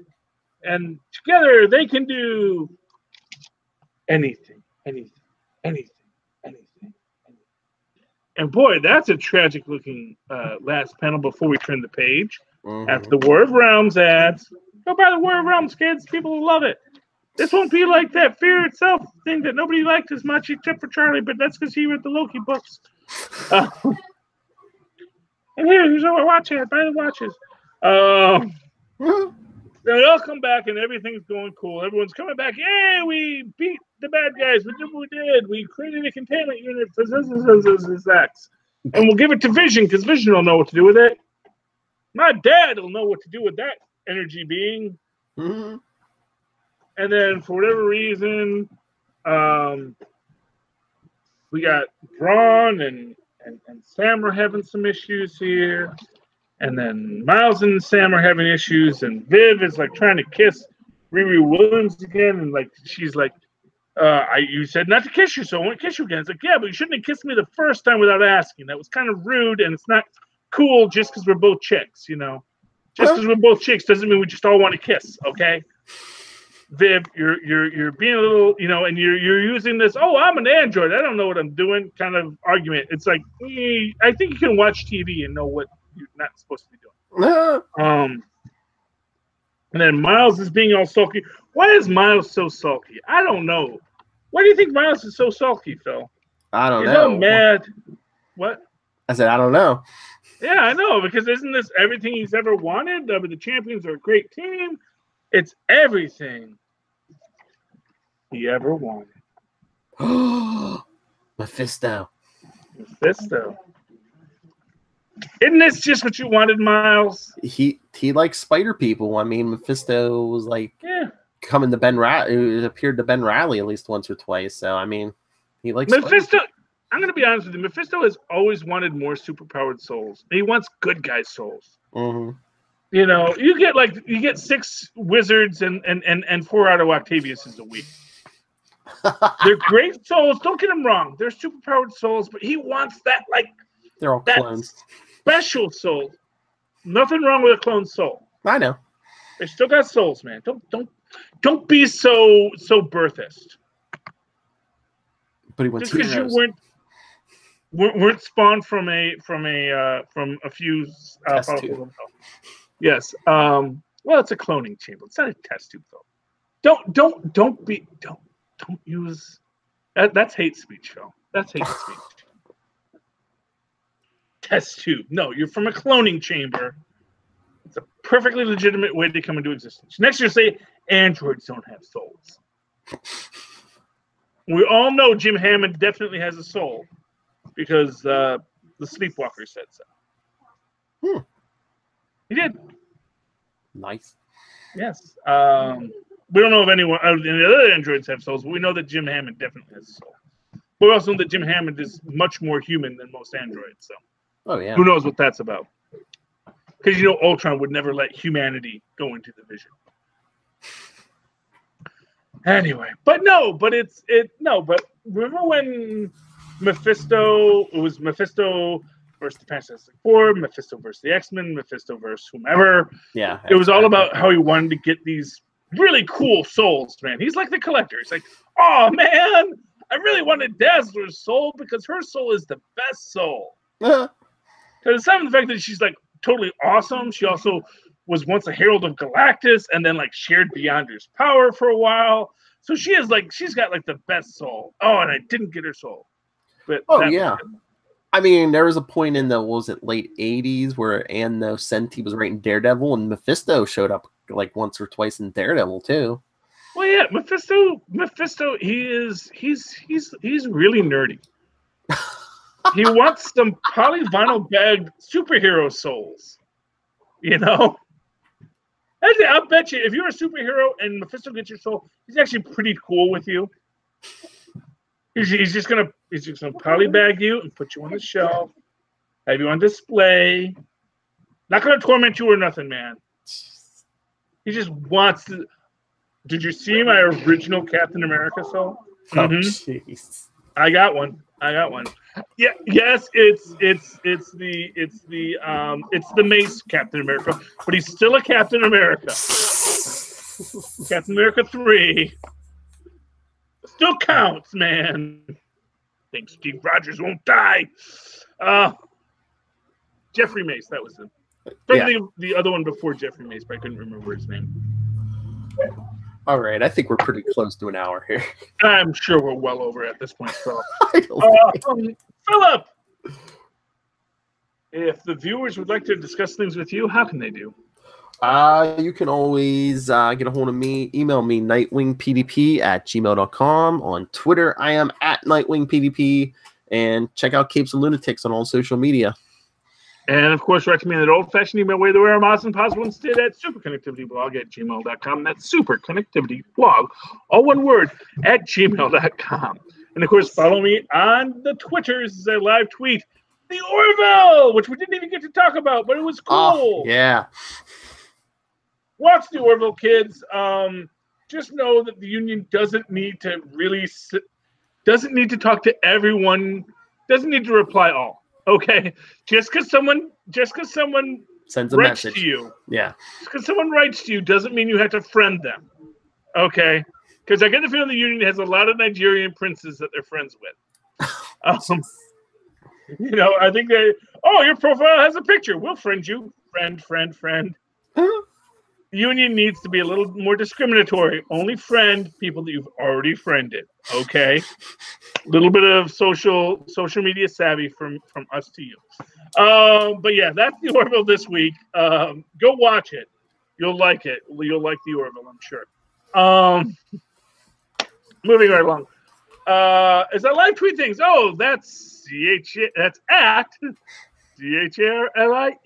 And together they can do anything. And, boy, that's a tragic-looking last panel before we turn the page. Mm-hmm. After the War of Realms ads. Go buy the War of Realms, kids. People will love it. This won't be like that Fear Itself thing that nobody liked as much except for Charlie, but that's because he read the Loki books. And here's our watch ad. Buy the watches. They all come back and everything's going cool. Everyone's coming back. Yay, we beat the bad guys. We did what we did. We created a containment unit for X. And we'll give it to Vision because Vision will know what to do with it. My dad will know what to do with that energy being. Mm-hmm. And then for whatever reason, we got Braun and Sam are having some issues here. And then Miles and Sam are having issues, and Viv is like trying to kiss Riri Williams again, and like she's like, you said not to kiss you, so I won't kiss you again. It's like, yeah, but you shouldn't have kissed me the first time without asking. That was kind of rude, and it's not cool just because we're both chicks, you know. Just because we're both chicks doesn't mean we just all want to kiss, okay? Viv, you're being a little, you know, and you're using this, oh, I'm an android, I don't know what I'm doing kind of argument. It's like, I think you can watch TV and know what you're not supposed to be doing. And then Miles is being all sulky. Why is Miles so sulky? I don't know. Why do you think Miles is so sulky, Phil? I don't know. He's all mad. What? I said, I don't know. Yeah, I know, because isn't this everything he's ever wanted? The Champions are a great team. It's everything he ever wanted. Mephisto. Isn't this just what you wanted, Miles? He likes spider people. I mean, Mephisto was like coming to it appeared to Ben Reilly at least once or twice. So I mean, he likes Mephisto. I'm going to be honest with you. Mephisto has always wanted more superpowered souls. He wants good guy souls. Mm-hmm. You know, you get 6 wizards and 4 out of Octaviuses a week. They're great souls. Don't get them wrong. They're superpowered souls, but he wants that they're all clones. Special soul. Nothing wrong with a clone soul. I know. They still got souls, man. Don't be so birthist. But he wants just because you weren't spawned from a few yes. Well, it's a cloning chamber. It's not a test tube though. Don't use that's hate speech, Phil. That's hate speech. Test tube. No, you're from a cloning chamber. It's a perfectly legitimate way to come into existence. Next year, say androids don't have souls. We all know Jim Hammond definitely has a soul because the Sleepwalker said so. He did. Nice. Yes. We don't know if any other androids have souls, but we know that Jim Hammond definitely has a soul. But we also know that Jim Hammond is much more human than most androids. So, who knows what that's about? Because Ultron would never let humanity go into the Vision. Anyway, but remember when Mephisto? It was Mephisto versus the Fantastic Four, Mephisto versus the X-Men, Mephisto versus whomever. Yeah, it was all about how he wanted to get these really cool souls, man. He's like the collector. He's like, oh man, I really wanted Dazzler's soul because her soul is the best soul. Because aside from the fact that she's like totally awesome, she also was once a herald of Galactus and then like shared Beyonder's power for a while. So she's got like the best soul. Oh, and I didn't get her soul. But I mean, there was a point in the late 80s where Ann Nocenti was writing Daredevil and Mephisto showed up like once or twice in Daredevil too. Well, yeah, Mephisto, he's really nerdy. He wants some polyvinyl bagged superhero souls. I'll bet you if you're a superhero and Mephisto gets your soul, he's actually pretty cool with you. He's just gonna polybag you and put you on the shelf, have you on display. Not gonna torment you or nothing, man. He just wants to. Did you see my original Captain America soul? Oh, jeez. I got one. Yeah. Yes. It's the Mace Captain America, but he's still a Captain America. Captain America 3 still counts, man. Think Steve Rogers won't die. Jeffrey Mace, that was him. The other one before Jeffrey Mace, but I couldn't remember his name. All right, I think we're pretty close to an hour here. I'm sure we're well over at this point, Philip. Philip, if the viewers would like to discuss things with you, how can they do? You can always get a hold of me. Email me, nightwingpdp@gmail.com. On Twitter, I am @nightwingpdp. And check out Capes and Lunatics on all social media. And, of course, write to me in that old-fashioned email way the way I'm awesome possible instead at superconnectivityblog@gmail.com. That's superconnectivityblog, all one word, @gmail.com. And, of course, follow me on the Twitters as I live tweet the Orville, which we didn't even get to talk about, but it was cool. Yeah. Watch the Orville, kids. Just know that the Union doesn't need to talk to everyone, doesn't need to reply all. Okay, just because someone sends a writes message to you, just because someone writes to you doesn't mean you have to friend them. Okay, because I get the feeling the Union has a lot of Nigerian princes that they're friends with. I think your profile has a picture. We'll friend you, friend. Union needs to be a little more discriminatory. Only friend people that you've already friended. Okay. A little bit of social media savvy from us to you. But yeah, that's the Orville this week. Go watch it. You'll like it. You'll like the Orville, I'm sure. Moving right along. As I live tweet things, that's at CHRLIE.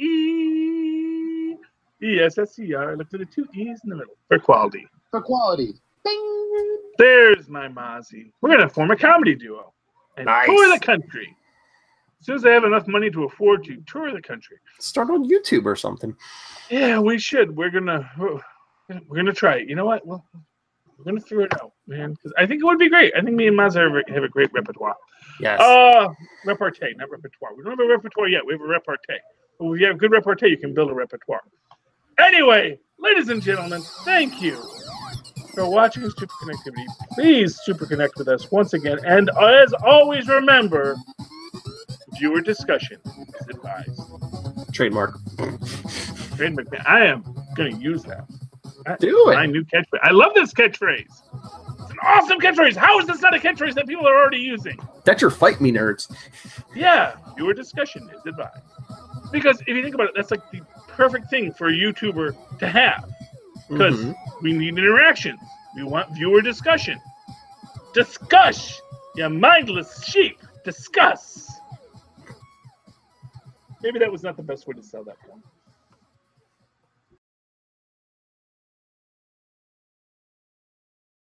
ESSER. Look to the 2 E's in the middle for quality. For quality. Bing! There's my Mozzie. We're going to form a comedy duo and tour the country. As soon as I have enough money to afford to tour the country. Start on YouTube or something. Yeah, we should. We're gonna try it. You know what? Well, we're gonna figure it out, man. Because I think it would be great. I think me and Maz have a great repertoire. Yes. Repartee, not repertoire. We don't have a repertoire yet. We have a repartee. But if you have good repartee, you can build a repertoire. Anyway, ladies and gentlemen, thank you for watching Superconnectivity. Please superconnect with us once again. And as always, remember, viewer discussion is advised. Trademark. I am going to use that. Do it. My new catchphrase. I love this catchphrase. It's an awesome catchphrase. How is this not a catchphrase that people are already using? That's your fight me, nerds. Yeah, viewer discussion is advised. Because if you think about it, that's like the perfect thing for a YouTuber to have. Because we need interaction. We want viewer discussion. Discuss, you mindless sheep. Discuss. Maybe that was not the best way to sell that one.